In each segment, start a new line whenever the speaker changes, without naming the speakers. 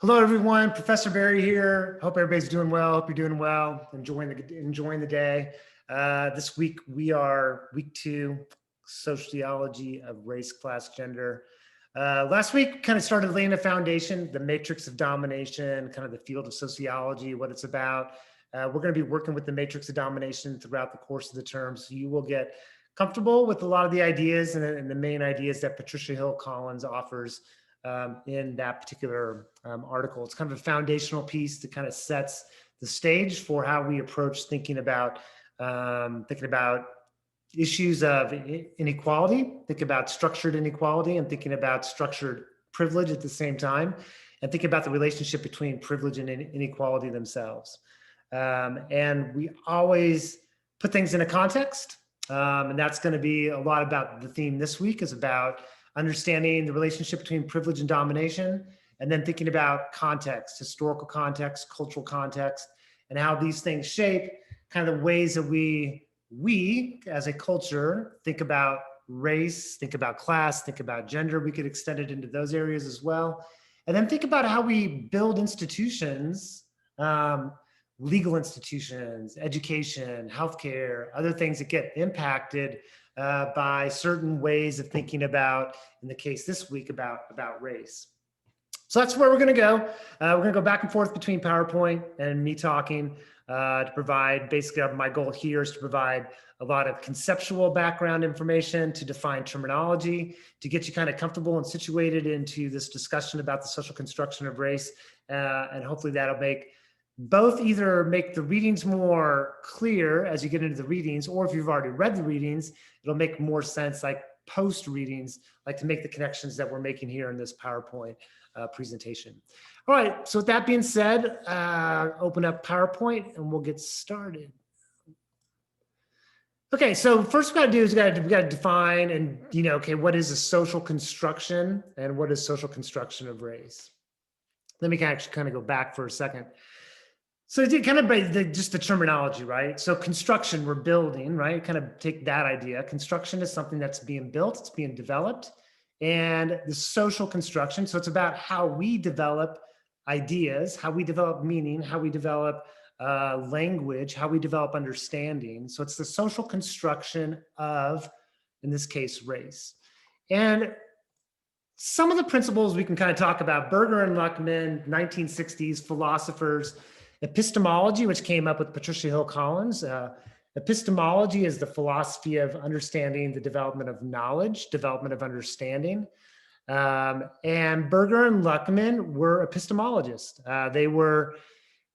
Hello, everyone. Professor Barry here. Hope everybody's doing well. Hope you're doing well. Enjoying the day. This week we are week 2, sociology of race, class, gender. Last week kind of started laying a foundation, the matrix of domination, kind of the field of sociology, what it's about. We're going to be working with the matrix of domination throughout the course of the term, so you will get comfortable with a lot of the ideas and the main ideas that Patricia Hill Collins offers in that particular article. It's kind of a foundational piece that kind of sets the stage for how we approach thinking about issues of inequality, think about structured inequality, and thinking about structured privilege at the same time, and think about the relationship between privilege and inequality themselves. And we always put things in a context, and that's going to be a lot about the theme this week is about understanding the relationship between privilege and domination, and then thinking about context, historical context, cultural context, and how these things shape kind of the ways that we as a culture think about race, think about class, think about gender. We could extend it into those areas as well. And then think about how we build institutions, legal institutions, education, healthcare, other things that get impacted by certain ways of thinking about, in the case this week, about race. So that's where we're going to go. We're going to go back and forth between PowerPoint and me talking to provide, basically my goal here is to provide a lot of conceptual background information, to define terminology, to get you kind of comfortable and situated into this discussion about the social construction of race. And hopefully that'll make either make the readings more clear as you get into the readings, or if you've already read the readings, it'll make more sense like post readings, like to make the connections that we're making here in this PowerPoint presentation. All right, so with that being said, open up PowerPoint and we'll get started. Okay, so first we got to do is we got to define and, okay, what is a social construction and what is social construction of race? Let me actually kind of go back for a second. So it kind of just the terminology, right? So construction, we're building, right? Kind of take that idea. Construction is something that's being built, it's being developed. And the social construction, so it's about how we develop ideas, how we develop meaning, how we develop language, how we develop understanding. So it's the social construction of, in this case, race. And some of the principles we can kind of talk about, Berger and Luckman, 1960s philosophers, epistemology, which came up with Patricia Hill Collins. Epistemology is the philosophy of understanding the development of knowledge, development of understanding. And Berger and Luckman were epistemologists. They were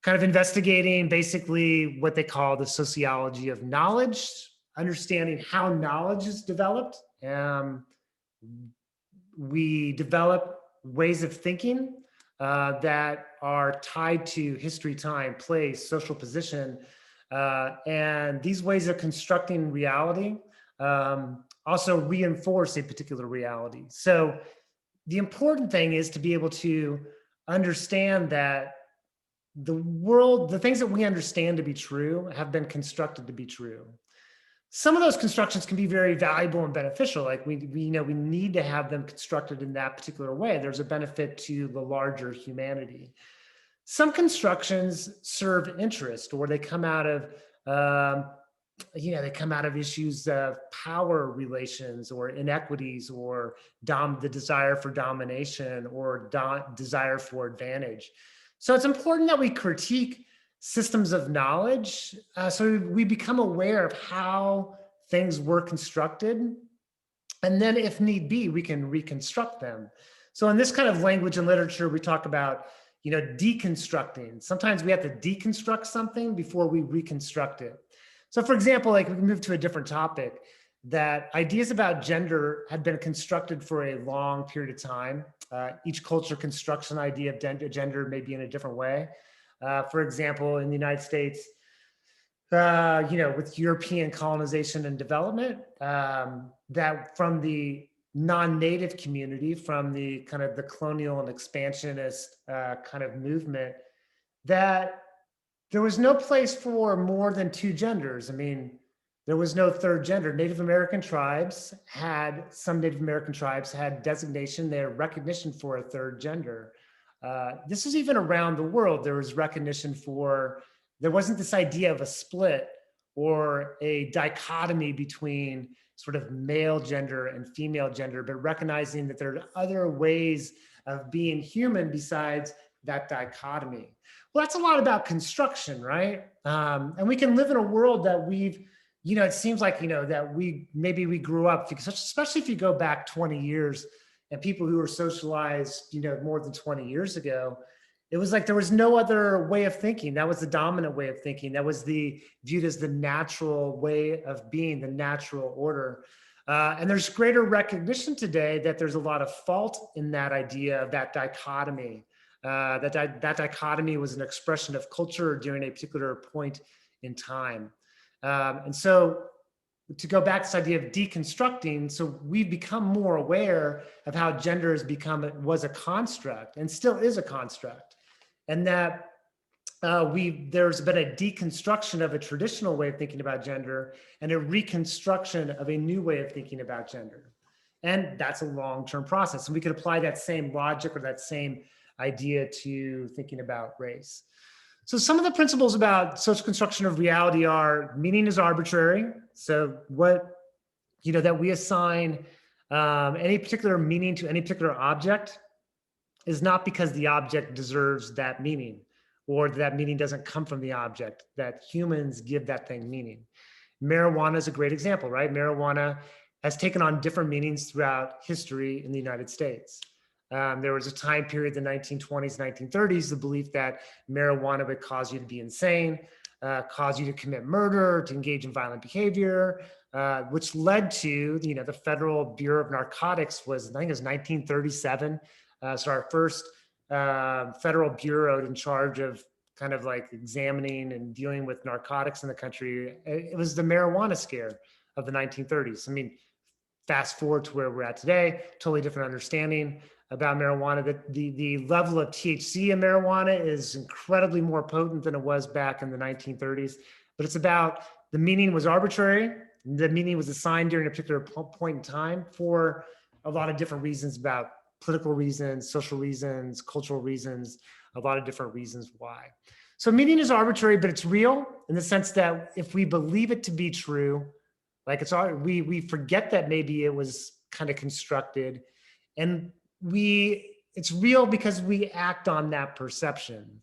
kind of investigating basically what they call the sociology of knowledge, understanding how knowledge is developed. We develop ways of thinking that are tied to history, time, place, social position. And these ways of constructing reality also reinforce a particular reality. So the important thing is to be able to understand that the world, the things that we understand to be true have been constructed to be true. Some of those constructions can be very valuable and beneficial. Like we need to have them constructed in that particular way. There's a benefit to the larger humanity. Some constructions serve interest, or they come out of, issues of power relations or inequities, or the desire for domination, or desire for advantage. So it's important that we critique systems of knowledge, so we become aware of how things were constructed, and then if need be, we can reconstruct them. So in this kind of language and literature, we talk about, deconstructing. Sometimes we have to deconstruct something before we reconstruct it. So for example, like we can move to a different topic, that ideas about gender had been constructed for a long period of time. Each culture constructs an idea of gender maybe in a different way. For example, in the United States, with European colonization and development, that from the non-native community, from the kind of the colonial and expansionist kind of movement, that there was no place for more than 2 genders. I mean, there was no third gender. Some Native American tribes had designation, their recognition for a third gender. This is even around the world. There was recognition for, there wasn't this idea of a split or a dichotomy between sort of male gender and female gender, but recognizing that there are other ways of being human besides that dichotomy. Well, that's a lot about construction, right? And we can live in a world that we've, it seems like, that maybe we grew up, because especially if you go back 20 years and people who were socialized, more than 20 years ago, it was like there was no other way of thinking. That was the dominant way of thinking. That was viewed as the natural way of being, the natural order. And there's greater recognition today that there's a lot of fault in that idea of that dichotomy. That dichotomy was an expression of culture during a particular point in time. And so to go back to this idea of deconstructing, so we've become more aware of how gender was a construct and still is a construct. And that there's been a deconstruction of a traditional way of thinking about gender and a reconstruction of a new way of thinking about gender. And that's a long-term process. And we could apply that same logic or that same idea to thinking about race. So some of the principles about social construction of reality are meaning is arbitrary. So that we assign any particular meaning to any particular object is not because the object deserves that meaning or that meaning doesn't come from the object, that humans give that thing meaning. Marijuana is a great example, right? Marijuana has taken on different meanings throughout history in the United States. There was a time period, the 1920s, 1930s, the belief that marijuana would cause you to be insane, cause you to commit murder, to engage in violent behavior, which led to, the Federal Bureau of Narcotics I think it was 1937. So our first federal bureau in charge of kind of like examining and dealing with narcotics in the country. It was the marijuana scare of the 1930s. I mean, fast forward to where we're at today, totally different understanding about marijuana. That the level of THC in marijuana is incredibly more potent than it was back in the 1930s. But it's about the meaning was arbitrary. The meaning was assigned during a particular point in time for a lot of different reasons, about political reasons, social reasons, cultural reasons, a lot of different reasons why. So meaning is arbitrary, but it's real in the sense that if we believe it to be true, like we forget that maybe it was kind of constructed, and it's real because we act on that perception,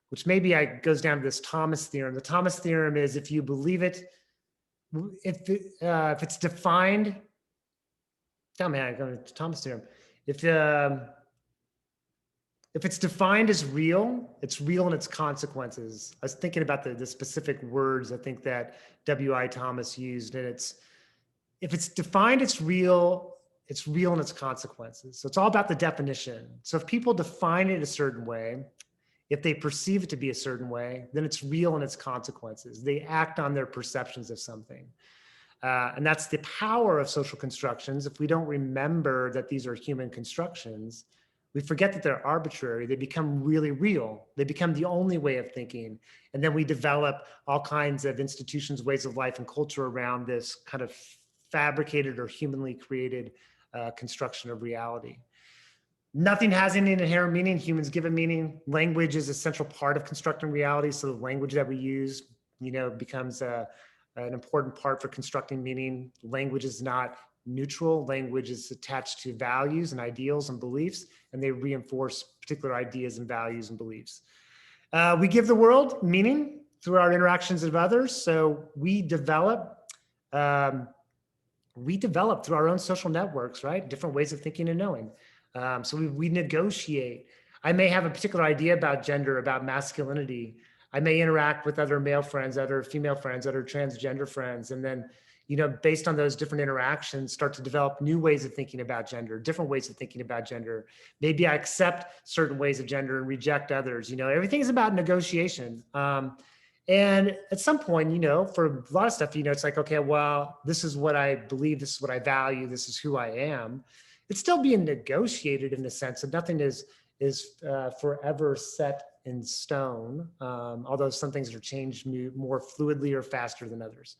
which maybe goes down to this Thomas theorem. The Thomas theorem is if you believe it, if it's defined, I go to Thomas theorem. If it's defined as real, it's real in its consequences. I was thinking about the specific words I think that W.I. Thomas used, and if it's defined, it's real in its consequences. So it's all about the definition. So if people define it a certain way, if they perceive it to be a certain way, then it's real in its consequences. They act on their perceptions of something. And that's the power of social constructions. If we don't remember that these are human constructions, we forget that they're arbitrary. They become really real. They become the only way of thinking. And then we develop all kinds of institutions, ways of life, and culture around this kind of fabricated or humanly created construction of reality. Nothing has any inherent meaning. Humans give it meaning. Language is a central part of constructing reality. So the language that we use, becomes an important part for constructing meaning. Language is not neutral. Language is attached to values and ideals and beliefs, and they reinforce particular ideas and values and beliefs. We give the world meaning through our interactions with others. So we develop through our own social networks, right? Different ways of thinking and knowing. So we negotiate. I may have a particular idea about gender, about masculinity. I may interact with other male friends, other female friends, other transgender friends. And then, based on those different interactions, start to develop new ways of thinking about gender, different ways of thinking about gender. Maybe I accept certain ways of gender and reject others. Everything is about negotiation. And at some point, for a lot of stuff, it's like, okay, well, this is what I believe, this is what I value, this is who I am. It's still being negotiated in the sense that nothing is forever set in stone, although some things are changed more fluidly or faster than others.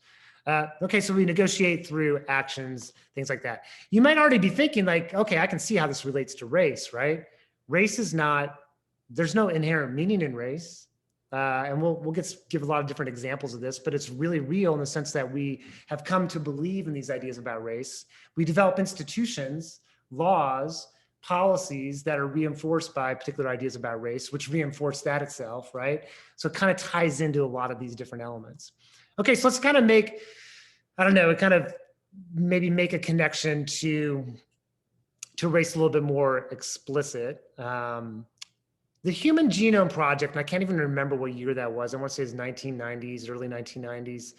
Okay, so we negotiate through actions, things like that. You might already be thinking like, okay, I can see how this relates to race, right? Race is not there's no inherent meaning in race. And we'll give a lot of different examples of this, but it's really real in the sense that we have come to believe in these ideas about race. We develop institutions, laws, policies that are reinforced by particular ideas about race, which reinforce that itself, right? So it kind of ties into a lot of these different elements. Okay, so let's kind of make, I don't know, kind of maybe make a connection to race a little bit more explicit. The Human Genome Project, and I can't even remember what year that was. I want to say it's 1990s, early 1990s,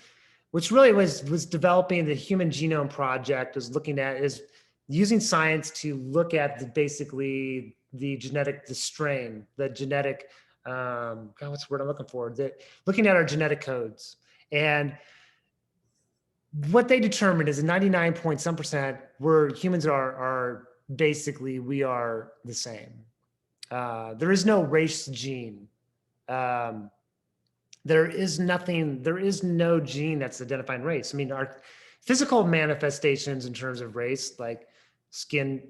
which really was developing the Human Genome Project, is using science to look at basically the strain, the genetic, God, what's the word I'm looking for? Looking at our genetic codes. And what they determined is 99 point some percent where humans are basically, we are the same. There is no race gene. There is no gene that's identifying race. I mean, our physical manifestations in terms of race, like skin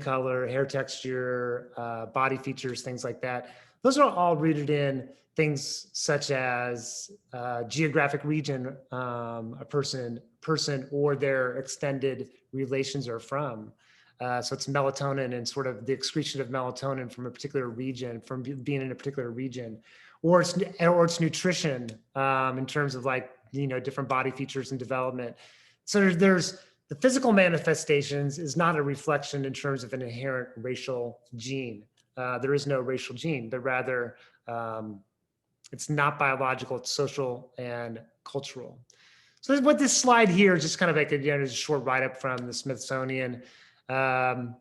color, hair texture, body features, things like that, those are all rooted in things such as geographic region a person or their extended relations are from. So it's melatonin and sort of the excretion of melatonin from a particular region, from being in a particular region, or it's nutrition in terms of like, different body features and development. So there's the physical manifestations is not a reflection in terms of an inherent racial gene. There is no racial gene, but rather it's not biological, it's social and cultural. So what this slide here is just kind of like a short write-up from the Smithsonian. The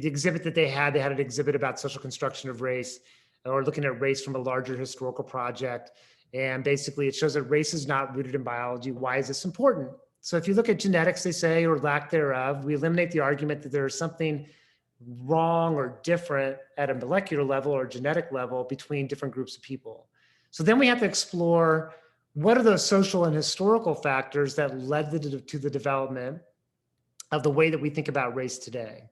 exhibit that they had an exhibit about social construction of race, or looking at race from a larger historical project. And basically it shows that race is not rooted in biology. Why is this important? So if you look at genetics, they say, or lack thereof, we eliminate the argument that there is something wrong or different at a molecular level or genetic level between different groups of people. So then we have to explore what are those social and historical factors that led to the development of the way that we think about race today.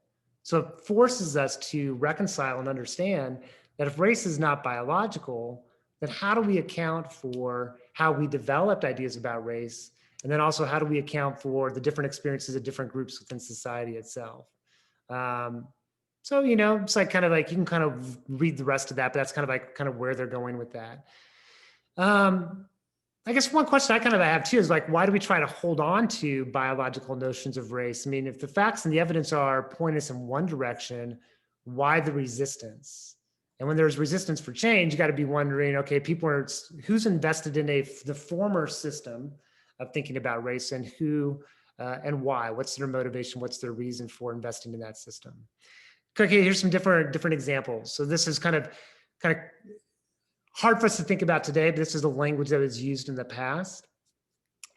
So it forces us to reconcile and understand that if race is not biological, then how do we account for how we developed ideas about race? And then also, how do we account for the different experiences of different groups within society itself? So, it's like kind of like, you can kind of read the rest of that, but that's kind of like where they're going with that. I guess one question I kind of have too is like, why do we try to hold on to biological notions of race? I mean, if the facts and the evidence are pointing us in one direction, why the resistance? And when there's resistance for change, you got to be wondering, okay, who's invested in the former system of thinking about race, and who and why? What's their motivation? What's their reason for investing in that system? Okay, here's some different examples. So this is kind of hard for us to think about today, but this is the language that was used in the past.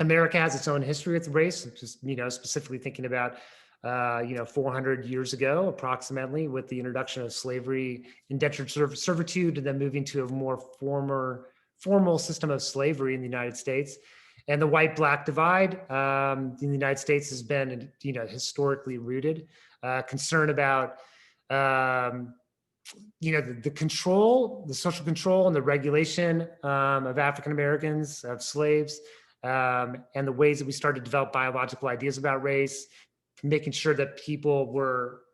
America has its own history with race, just, specifically thinking about 400 years ago, approximately, with the introduction of slavery, indentured servitude, and then moving to a more formal system of slavery in the United States. And the white-black divide in the United States has been, historically rooted. Concern about, the social control and the regulation of African Americans, of slaves, and the ways that we started to develop biological ideas about race, making sure that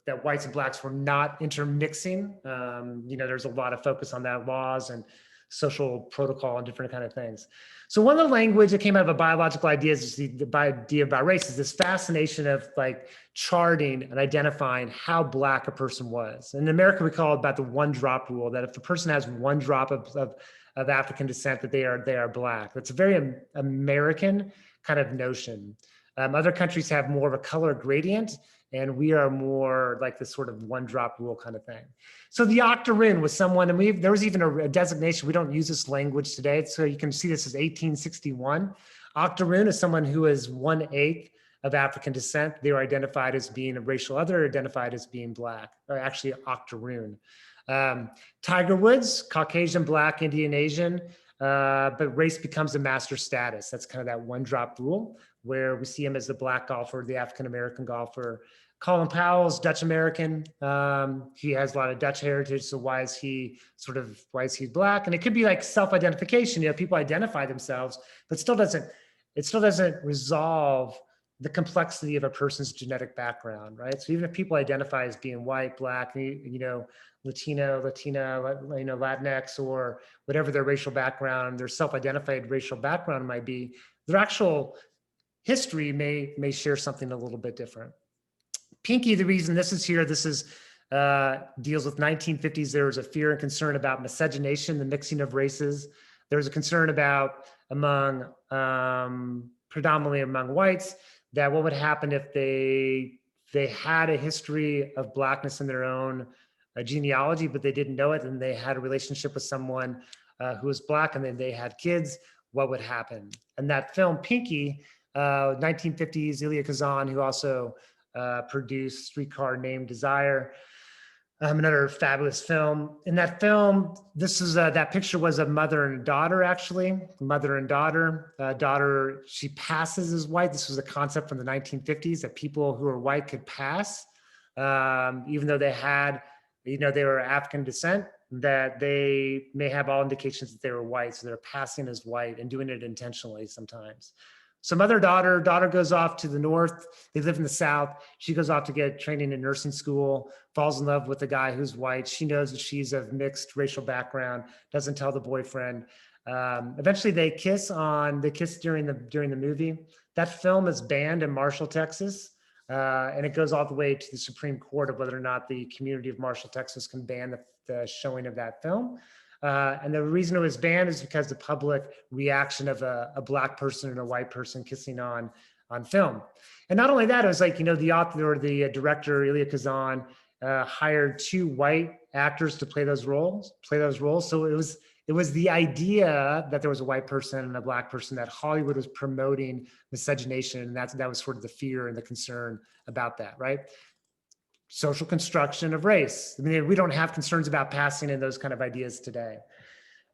that whites and blacks were not intermixing. There's a lot of focus on that, laws and social protocol and different kind of things. So one of the language that came out of biological ideas is the idea about race, is this fascination of like charting and identifying how black a person was. In America, we call it about the one drop rule, that if a person has one drop of African descent, that they are black. That's a very American kind of notion. Other countries have more of a color gradient, and we are more like this sort of one drop rule kind of thing. So the octoroon was someone, and there was even a designation. We don't use this language today, so you can see this as 1861. Octoroon is someone who is 1/8 of African descent. They were identified as being a racial other, identified as being black, or actually octoroon. Tiger Woods, Caucasian, Black, Indian, Asian, but race becomes a master status. That's kind of that one drop rule, where we see him as the black golfer, the African-American golfer, Colin Powell's Dutch American. He has a lot of Dutch heritage. So why is he black? And it could be like self-identification. People identify themselves, but it still doesn't resolve the complexity of a person's genetic background, right? So even if people identify as being white, black, Latino, Latina, Latinx, or whatever their racial background, their self-identified racial background might be, their actual history may share something a little bit different. Pinky, the reason this is here, deals with 1950s. There was a fear and concern about miscegenation, the mixing of races. There was a concern about predominantly among whites, that what would happen if they had a history of blackness in their own genealogy, but they didn't know it, and they had a relationship with someone who was black, and then they had kids, what would happen? And that film, Pinky, 1950s, Elia Kazan, who also produced Streetcar Named Desire, another fabulous film. In that film, that picture was a mother and daughter, actually. Mother and daughter. Daughter, she passes as white. This was a concept from the 1950s, that people who are white could pass, even though they were African descent, that they may have all indications that they were white. So they're passing as white and doing it intentionally sometimes. So mother-daughter goes off to the north. They live in the south. She goes off to get training in nursing school, falls in love with a guy who's white. She knows that she's of mixed racial background, doesn't tell the boyfriend. Eventually they kiss during the movie. That film is banned in Marshall, Texas. And it goes all the way to the Supreme Court of whether or not the community of Marshall, Texas can ban the showing of that film. And the reason it was banned is because the public reaction of a black person and a white person kissing on film. And not only that, it was like, the author or the director, Elia Kazan, hired 2 white actors to play those roles. So it was the idea that there was a white person and a black person, that Hollywood was promoting miscegenation. And that was sort of the fear and the concern about that, right? Social construction of race. I mean, we don't have concerns about passing and those kind of ideas today.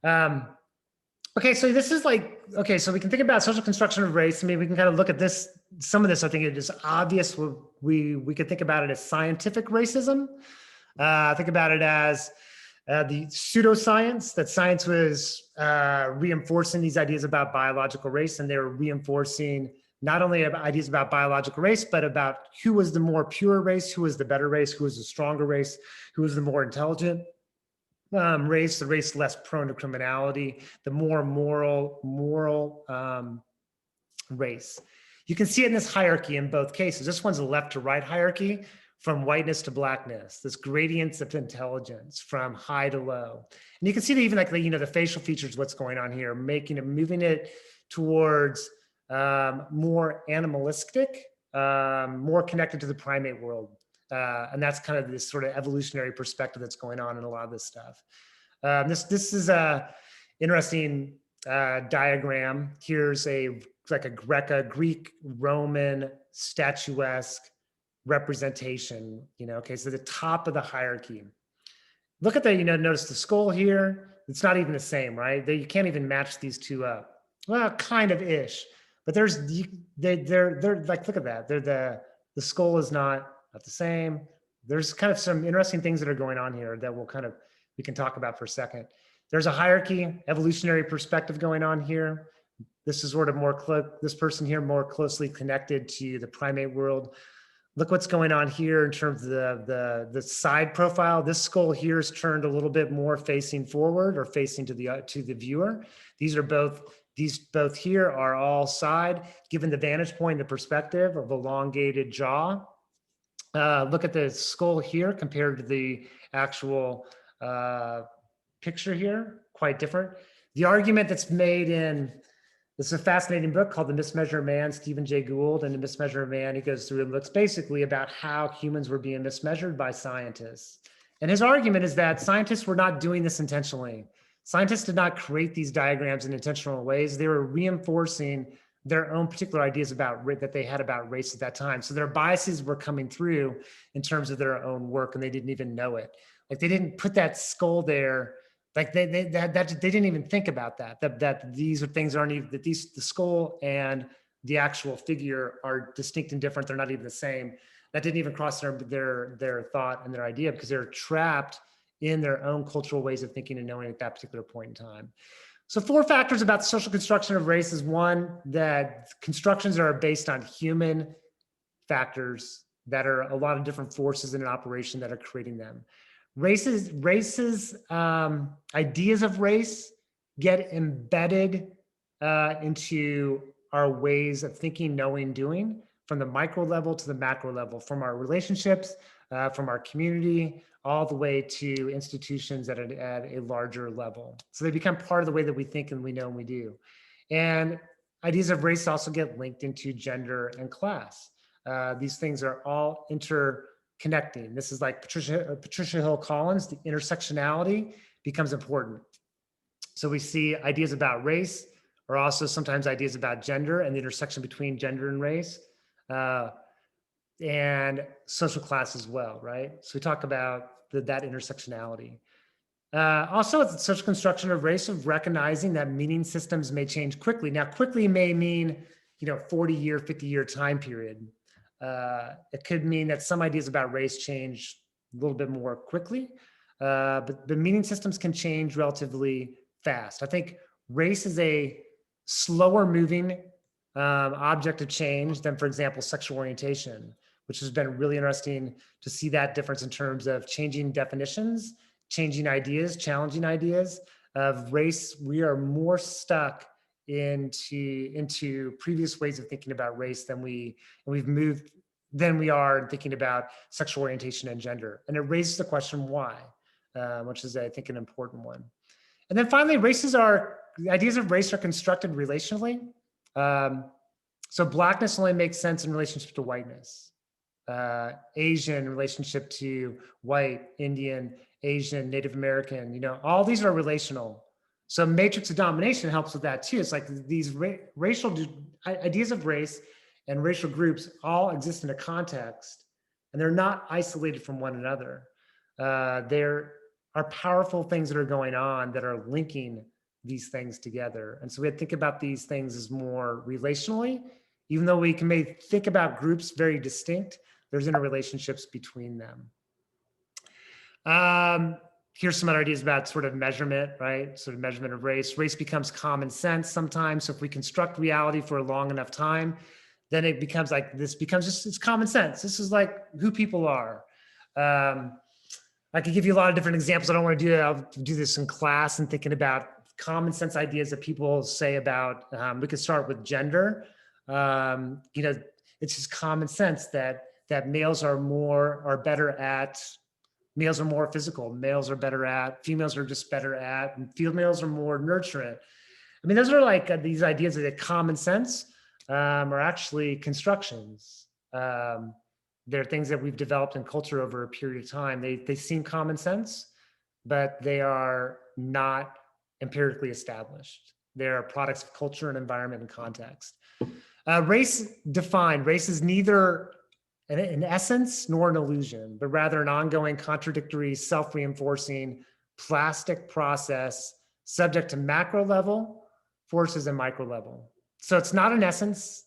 Okay, so this is so we can think about social construction of race. I mean, we can kind of look at some of this, I think it is obvious. We could think about it as scientific racism. Think about it as the pseudoscience, that science was reinforcing these ideas about biological race, and they were reinforcing not only ideas about biological race, but about who was the more pure race, who was the better race, who was the stronger race, who was the more intelligent race, the race less prone to criminality, the more moral race. You can see it in this hierarchy in both cases. This one's a left to right hierarchy, from whiteness to blackness, this gradients of intelligence from high to low. And you can see that even the facial features, what's going on here, moving it towards more animalistic, more connected to the primate world. And that's kind of this sort of evolutionary perspective that's going on in a lot of this stuff. This is a interesting diagram. Here's a Greek Roman statuesque representation, okay, so the top of the hierarchy. Look at notice the skull here. It's not even the same, right? You can't even match these two up. Well, kind of ish. But they're look at that. The skull is not the same. There's kind of some interesting things that are going on here that we can talk about for a second. There's a hierarchy, evolutionary perspective going on here. This is sort of this person here more closely connected to the primate world. Look what's going on here in terms of the side profile. This skull here is turned a little bit more facing forward or facing to the viewer. These both here are all side, given the vantage point, the perspective of elongated jaw. Look at the skull here compared to the actual picture here, quite different. The argument that's made this is a fascinating book called The Mismeasured Man, Stephen Jay Gould. And The Mismeasured Man, he goes through and looks basically about how humans were being mismeasured by scientists. And his argument is that scientists were not doing this intentionally. Scientists did not create these diagrams in intentional ways. They were reinforcing their own particular ideas that they had about race at that time. So their biases were coming through in terms of their own work, and they didn't even know it. They didn't put that skull there. They didn't even think about that these are things aren't even, the skull and the actual figure are distinct and different. They're not even the same. That didn't even cross their thought and their idea, because they're trapped in their own cultural ways of thinking and knowing at that particular point in time. So 4 factors about the social construction of race is: one, that constructions are based on human factors, that are a lot of different forces in an operation that are creating them. Races, ideas of race get embedded into our ways of thinking, knowing, doing, from the micro level to the macro level, from our relationships, from our community, all the way to institutions at a larger level. So they become part of the way that we think and we know and we do. And ideas of race also get linked into gender and class. These things are all interconnecting. This is like Patricia Hill Collins, the intersectionality becomes important. So we see ideas about race are also sometimes ideas about gender and the intersection between gender and race, and social class as well, right? So we talk about that intersectionality. Also, it's the social construction of race, of recognizing that meaning systems may change quickly. Now, quickly may mean, 40-year, 50-year time period. It could mean that some ideas about race change a little bit more quickly, but the meaning systems can change relatively fast. I think race is a slower moving object of change than, for example, sexual orientation, which has been really interesting to see that difference in terms of changing definitions, changing ideas, challenging ideas of race. We are more stuck into previous ways of thinking about race than we are thinking about sexual orientation and gender. And it raises the question why, which is, I think, an important one. And then finally, ideas of race are constructed relationally. So Blackness only makes sense in relationship to whiteness. Asian in relationship to white, Indian, Asian, Native American, all these are relational. So matrix of domination helps with that too. It's like these racial ideas of race and racial groups all exist in a context, and they're not isolated from one another. There are powerful things that are going on that are linking these things together. And so we have to think about these things as more relationally, even though we may think about groups very distinct, there's interrelationships between them. Here's some other ideas about sort of measurement, right? Sort of measurement of race. Race becomes common sense sometimes. So if we construct reality for a long enough time, then it becomes like, it's common sense. This is like who people are. I could give you a lot of different examples. I don't want to do that. I'll do this in class and thinking about common sense ideas that people say about, we could start with gender. It's just common sense that males are more physical, males are better at, females are just better at, and females are more nurturant. I mean, those are like these ideas that common sense are actually constructions. They're things that we've developed in culture over a period of time. They seem common sense, but they are not empirically established. They are products of culture and environment and context. Race is neither an essence nor an illusion, but rather an ongoing, contradictory, self-reinforcing plastic process subject to macro level forces and micro level. So it's not an essence.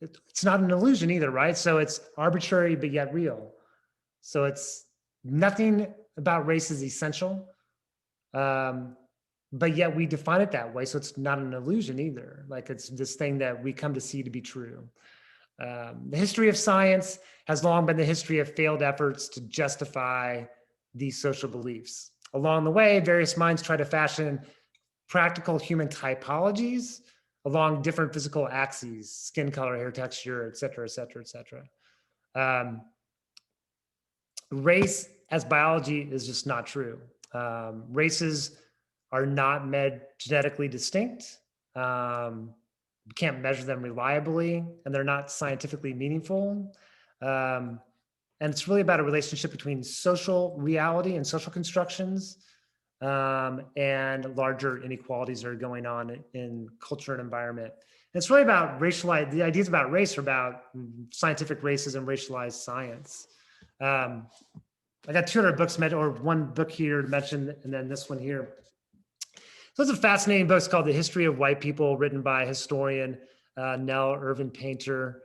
It's not an illusion either, right? So it's arbitrary, but yet real. So it's nothing about race is essential, but yet we define it that way. So it's not an illusion either. Like it's this thing that we come to see to be true. The history of science has long been the history of failed efforts to justify these social beliefs. Along the way, various minds try to fashion practical human typologies along different physical axes, skin color, hair texture, et cetera, et cetera, et cetera. Race as biology is just not true. Races are not genetically distinct. We can't measure them reliably, and they're not scientifically meaningful. And it's really about a relationship between social reality and social constructions and larger inequalities that are going on in culture and environment. And it's really about the ideas about race are about scientific races and racialized science. I got 200 books, or one book here to mention, and then this one here. So it's a fascinating book. It's called The History of White People, written by historian Nell Irvin Painter.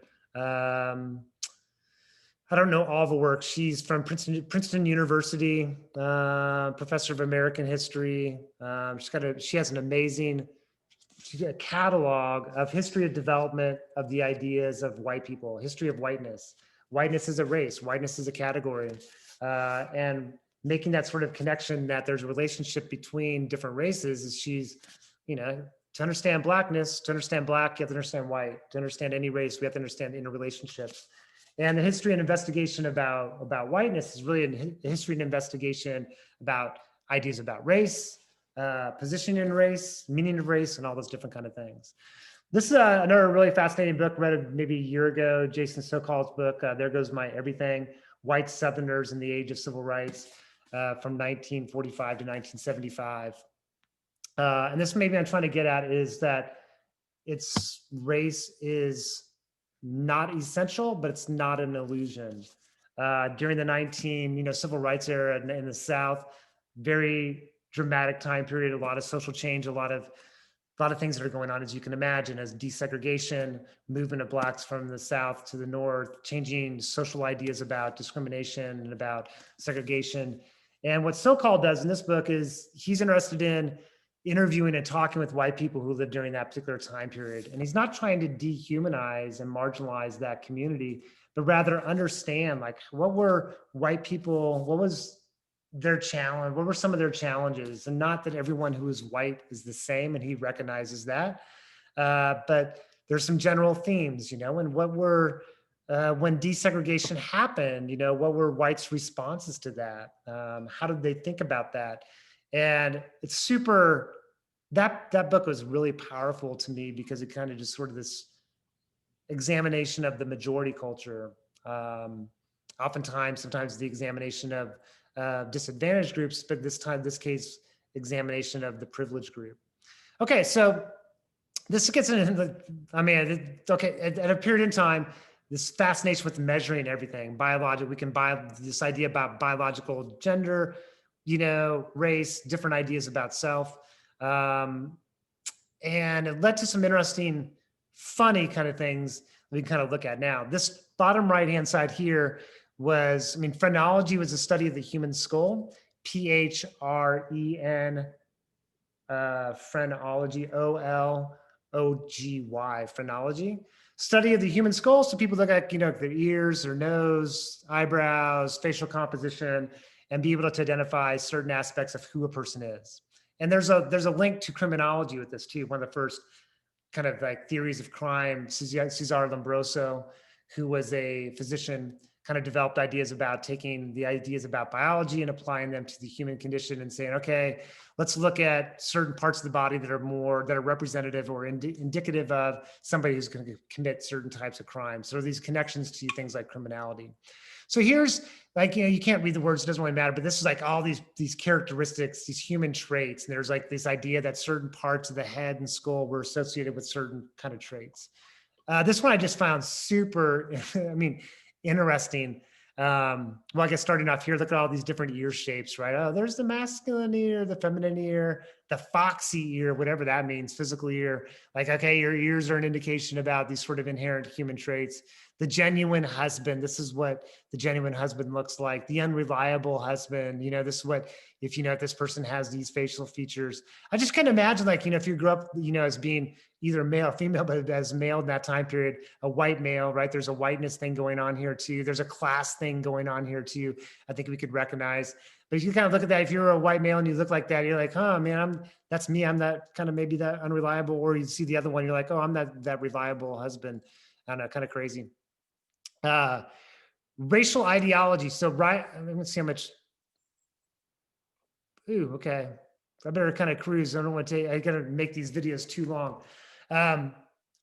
I don't know all the work. She's from Princeton University, professor of American history. She has an amazing catalog of history of development of the ideas of white people, history of whiteness. Whiteness is a race, whiteness is a category, and making that sort of connection that there's a relationship between different races. Is she's, to understand blackness, to understand black, you have to understand white. To understand any race, we have to understand the interrelationships. And the history and investigation about whiteness is really a history and investigation about ideas about race, position in race, meaning of race, and all those different kind of things. This is another really fascinating book. Read it maybe a year ago. Jason Sokal's book, There Goes My Everything: White Southerners in the Age of Civil Rights, from 1945 to 1975. And this maybe I'm trying to get at is that its race is not essential, but it's not an illusion. During the civil rights era in the South, very dramatic time period, a lot of social change, a lot of things that are going on, as you can imagine, as desegregation, movement of blacks from the South to the North, changing social ideas about discrimination and about segregation. And what Sokal does in this book is he's interested in interviewing and talking with white people who lived during that particular time period. And he's not trying to dehumanize and marginalize that community, but rather understand, like, what were white people, what was their challenge, what were some of their challenges? And not that everyone who is white is the same, and he recognizes that, but there's some general themes, and what were, when desegregation happened, what were whites' responses to that? How did they think about that? And it's super, that book was really powerful to me because it kind of just sort of this examination of the majority culture. Sometimes the examination of disadvantaged groups, but this case, examination of the privileged group. Okay, so this gets into at a period in time, this fascination with measuring everything, biological, this idea about biological gender, race, different ideas about self. And it led to some interesting, funny kind of things we can kind of look at now. This bottom right-hand side here was, phrenology was a study of the human skull, P-H-R-E-N, phrenology, O-L-O-G-Y, phrenology. Study of the human skull. So people look at, their ears, their nose, eyebrows, facial composition, and be able to identify certain aspects of who a person is. And there's a link to criminology with this too. One of the first kind of like theories of crime, Cesare Lombroso, who was a physician, kind of developed ideas about taking the ideas about biology and applying them to the human condition and saying, okay, let's look at certain parts of the body that are representative or indicative of somebody who's going to commit certain types of crimes. So these connections to things like criminality. So here's like, you can't read the words, it doesn't really matter, but this is like all these characteristics, these human traits. And there's like this idea that certain parts of the head and skull were associated with certain kind of traits. This one I just found super, interesting. Well, I guess starting off here, look at all these different ear shapes, right? Oh, there's the masculine ear, the feminine ear, the foxy ear, whatever that means, physical ear. Like, okay, your ears are an indication about these sort of inherent human traits. The genuine husband, this is what the genuine husband looks like. The unreliable husband, this is what, if this person has these facial features. I just kind of imagine, like, if you grew up, as being either male or female, but as male in that time period, a white male, right? There's a whiteness thing going on here too. There's a class thing going on here too. I think we could recognize. But if you kind of look at that, if you're a white male and you look like that, you're like, oh man, that's me. I'm that kind of maybe that unreliable. Or you see the other one, you're like, oh, I'm that reliable husband. I don't know, kind of crazy. Racial ideology. So let's see how much. Ooh, okay. I better kind of cruise. I don't want to I gotta make these videos too long.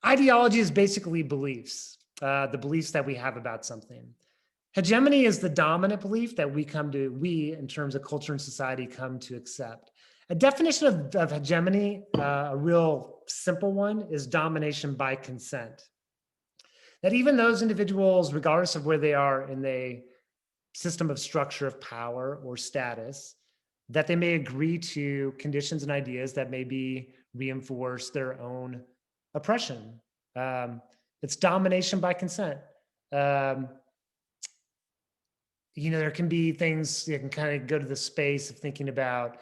Ideology is basically beliefs, the beliefs that we have about something. Hegemony is the dominant belief that we in terms of culture and society, come to accept. A definition of hegemony, a real simple one, is domination by consent. That even those individuals, regardless of where they are in the system of structure of power or status, that they may agree to conditions and ideas that maybe reinforce their own oppression. It's domination by consent. there can be things that can kind of go to the space of thinking about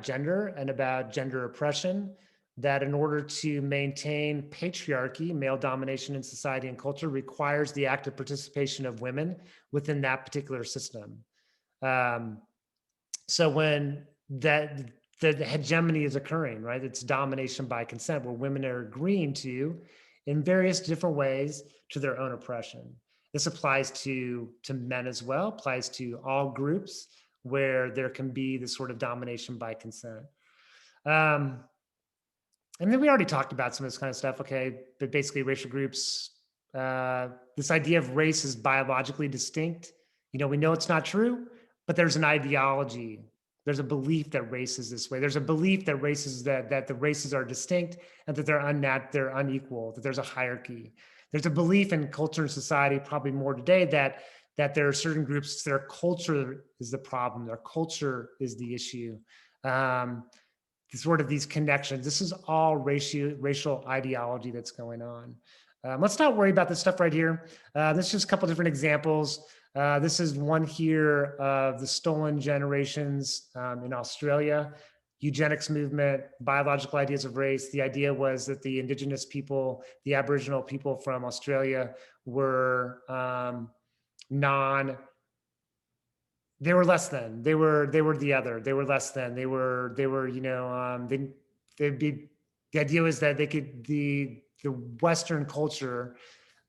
gender and about gender oppression, that in order to maintain patriarchy, male domination in society and culture, requires the active participation of women within that particular system. Um, so when the hegemony is occurring, right, it's domination by consent, where women are agreeing to, in various different ways, to their own oppression. This applies to men as well, applies to all groups where there can be this sort of domination by consent. And then we already talked about some of this kind of stuff, okay, but basically racial groups, this idea of race is biologically distinct. We know it's not true, but there's an ideology. There's a belief that race is this way. There's a belief that races that the races are distinct and that they're unequal, that there's a hierarchy. There's a belief in culture and society, probably more today, that there are certain groups, their culture is the problem, their culture is the issue. Sort of these connections. This is all racial ideology that's going on. Let's not worry about this stuff right here. This is just a couple different examples. This is one here of the stolen generations in Australia. Eugenics movement, biological ideas of race. The idea was that the indigenous people, the Aboriginal people from Australia were they were less than, they were the other, they were less than, they were they'd be, the idea was that they could, the Western culture,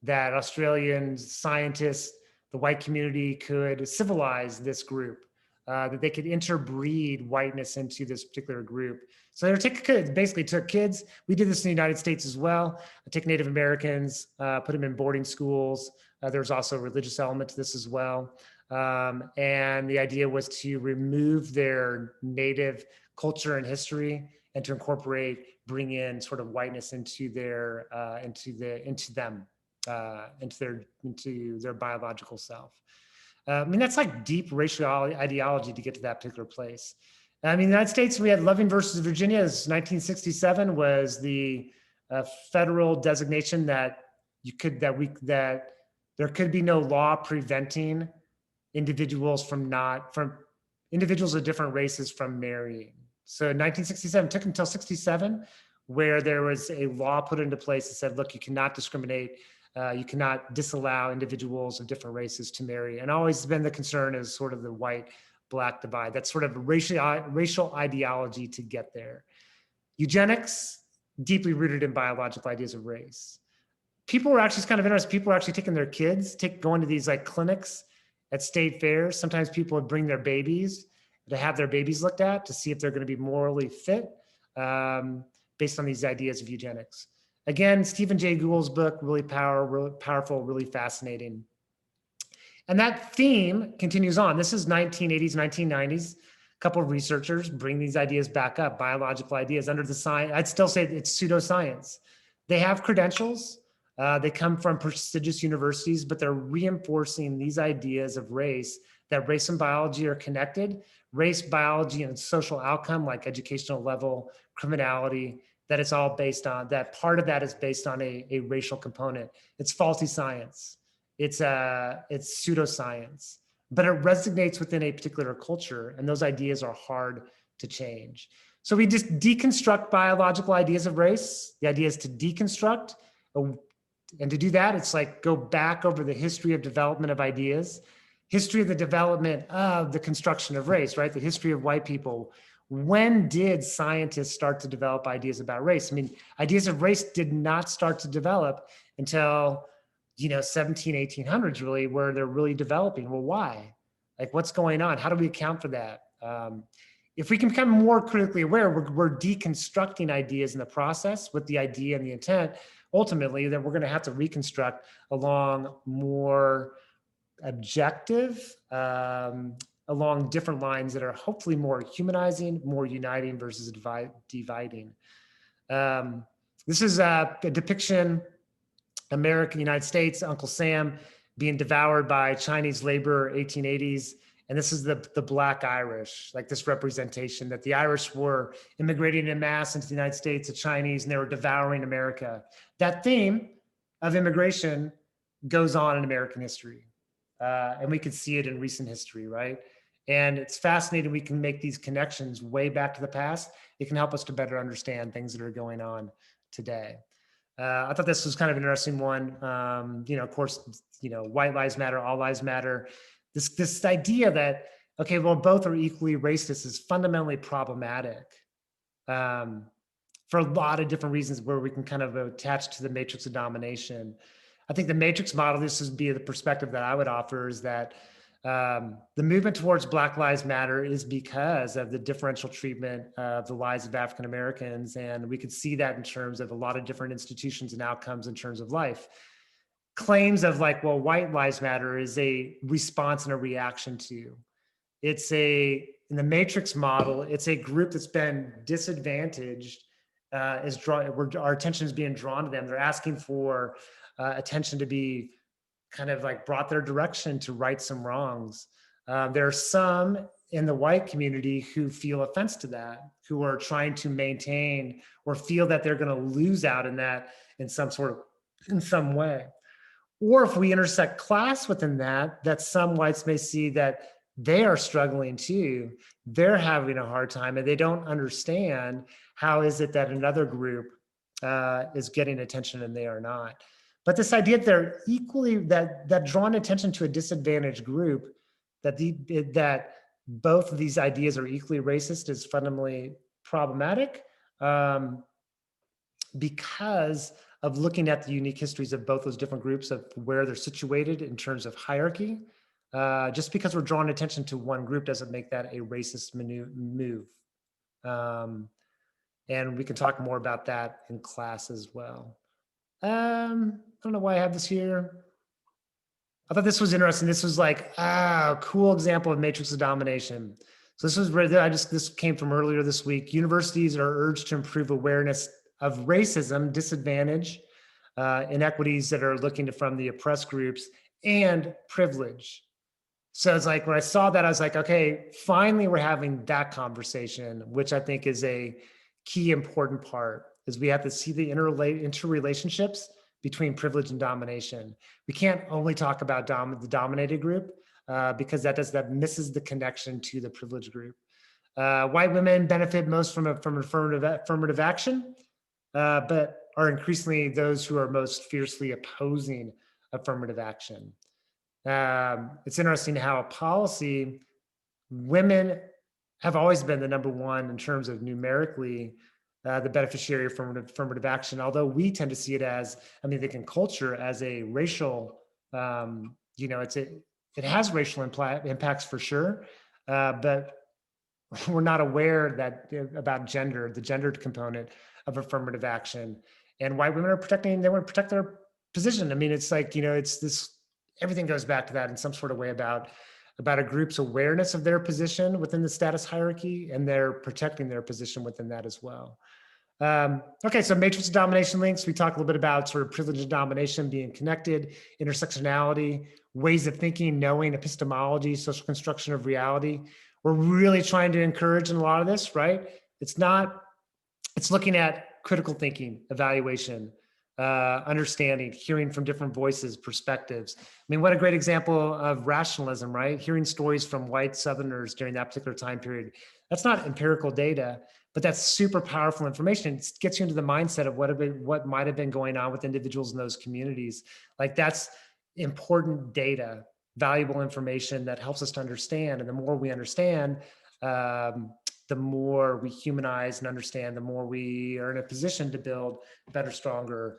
that Australian scientists, the white community could civilize this group, that they could interbreed whiteness into this particular group. So they basically took kids. We did this in the United States as well. I took Native Americans, put them in boarding schools. There's also a religious element to this as well. And the idea was to remove their native culture and history and to bring in sort of whiteness into their biological self. I mean, that's like deep racial ideology to get to that particular place. I mean, in the United States, we had Loving versus Virginia. 1967 was the federal designation that there could be no law preventing individuals of different races from marrying. So in 1967, it took until 67, where there was a law put into place that said, look, you cannot discriminate, you cannot disallow individuals of different races to marry. And always been the concern is sort of the white-black divide. That's sort of a racial ideology to get there. Eugenics, deeply rooted in biological ideas of race. People were actually, it's kind of interesting, people were actually taking their kids, going to these like clinics at state fairs. Sometimes people would bring their babies to have their babies looked at to see if they're going to be morally fit, based on these ideas of eugenics. Again, Stephen Jay Gould's book, really powerful, really fascinating. And that theme continues on. This is 1980s, 1990s. A couple of researchers bring these ideas back up, biological ideas under the science. I'd still say it's pseudoscience. They have credentials. They come from prestigious universities, but they're reinforcing these ideas of race, that race and biology are connected, race, biology, and social outcome like educational level, criminality, that it's all based on, that part of that is based on a racial component. It's faulty science. It's pseudoscience, but it resonates within a particular culture, and those ideas are hard to change. So we just deconstruct biological ideas of race. The idea is to deconstruct. And to do that, it's like go back over the history of development of ideas, history of the development of the construction of race, right? The history of white people. When did scientists start to develop ideas about race? I mean, ideas of race did not start to develop until, 1800s really, where they're really developing. Well, why? Like, what's going on? How do we account for that? If we can become more critically aware, we're deconstructing ideas in the process with the idea and the intent, ultimately, that we're going to have to reconstruct along more objective, along different lines that are hopefully more humanizing, more uniting versus dividing. This is a depiction, United States, Uncle Sam being devoured by Chinese labor, 1880s. And this is the Black Irish, like this representation that the Irish were immigrating en masse into the United States, the Chinese, and they were devouring America. That theme of immigration goes on in American history. And we could see it in recent history, right? And it's fascinating. We can make these connections way back to the past. It can help us to better understand things that are going on today. I thought this was kind of an interesting one. Of course, white lives matter, all lives matter. This idea that, okay, well, both are equally racist is fundamentally problematic for a lot of different reasons where we can kind of attach to the matrix of domination. I think the matrix model, this would be the perspective that I would offer, is that the movement towards Black Lives Matter is because of the differential treatment of the lives of African Americans. And we could see that in terms of a lot of different institutions and outcomes in terms of life. Claims of like, well, white lives matter is a response and a reaction to. In the matrix model, it's a group that's been disadvantaged, our attention is being drawn to them. They're asking for attention to be kind of like brought their direction to right some wrongs. There are some in the white community who feel offense to that, who are trying to maintain or feel that they're going to lose out in that in some way. Or if we intersect class within that some whites may see that they are struggling too. They're having a hard time and they don't understand how is it that another group is getting attention and they are not. But this idea that they're equally, that drawing attention to a disadvantaged group, that both of these ideas are equally racist is fundamentally problematic because of looking at the unique histories of both those different groups, of where they're situated in terms of hierarchy. Just because we're drawing attention to one group doesn't make that a racist move. And we can talk more about that in class as well. I don't know why I have this here. I thought this was interesting. This was like, cool example of matrix of domination. So this came from earlier this week. Universities are urged to improve awareness of racism, disadvantage, inequities that are looking from the oppressed groups, and privilege. So it's like, when I saw that, I was like, okay, finally we're having that conversation, which I think is a key important part, is we have to see the interrelationships between privilege and domination. We can't only talk about the dominated group because that misses the connection to the privileged group. White women benefit most from affirmative action, but are increasingly those who are most fiercely opposing affirmative action. It's interesting how policy, women have always been the number one in terms of numerically the beneficiary of affirmative action, although we tend to see it as, think in culture as a racial, it has racial impacts for sure, but we're not aware about gender, the gendered component of affirmative action. And white women they want to protect their position. It's like, it's this, everything goes back to that in some sort of way about a group's awareness of their position within the status hierarchy, and they're protecting their position within that as well. Okay, so matrix of domination links. We talked a little bit about sort of privilege and domination being connected, intersectionality, ways of thinking, knowing, epistemology, social construction of reality. We're really trying to encourage in a lot of this, right? It's looking at critical thinking, evaluation, understanding, hearing from different voices, perspectives. What a great example of rationalism, right? Hearing stories from white Southerners during that particular time period. That's not empirical data, but that's super powerful information. It gets you into the mindset of what might have been going on with individuals in those communities. Like, that's important data, valuable information that helps us to understand. And the more we understand, the more we humanize and understand, the more we are in a position to build better, stronger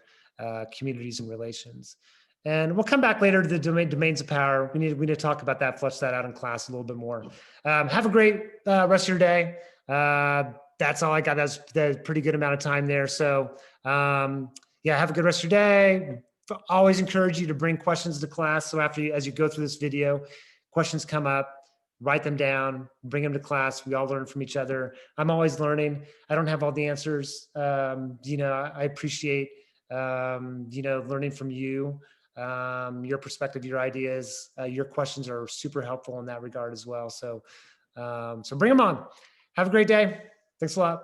communities and relations. And we'll come back later to the domains of power. We need to talk about that, flesh that out in class a little bit more. Have a great rest of your day. That's all I got. That's a pretty good amount of time there. So yeah, have a good rest of your day. Always encourage you to bring questions to class. So as you go through this video, questions come up, write them down, bring them to class. We all learn from each other. I'm always learning. I don't have all the answers. I appreciate, learning from you, your perspective, your ideas, your questions are super helpful in that regard as well. So bring them on. Have a great day. Thanks a lot.